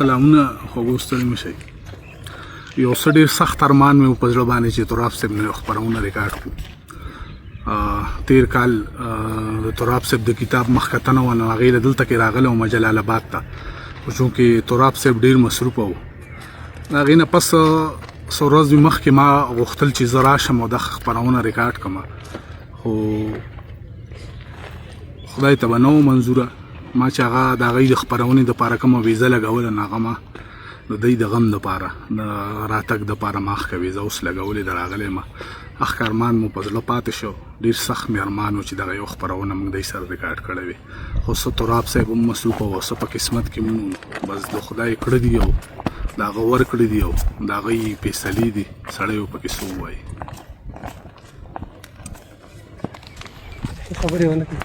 سلامونه خوږو ستړي مه شئ. یو څه ډېر سخت ارمان مې په زړه باندې چې تراب صاحب نه خپرونه ریکارډ کړو. تیر کال د تراب صاحب د کتاب مخکتنه وه، نو هغې له دلته کې راغلی وم جلال آباد ته، خو چونکې تراب صاحب ډېر مصروفه و. د هغې نه پس څو ورځې مخکې ما غوښتل چې زه راشم او دغه خپرونه ریکارډ کړم، خو خدای ته به نه و منظوره. ما چې هغه د هغوی د خپرونې دپاره کومه ویزه لګوله، نو هغه ما د دوی د غم دپاره د راتګ دپاره ما ښه ویزه اوس لګولې ده، راغلی یم. هغه ارمان مو په زړه پاتې شو. ډېر سخت مې ارمان و چې دغه یو خپرونه موږ دوی سره ریکارډ کړی وي، خو څه تراب صاحب هم مصروفه و، څه په قسمت کې مو بس د خدای کړه دي او د هغه ورکړي دي او د هغوی فیصلې دي، سړی و پکې څه ووایي. خبرې ونه کړي.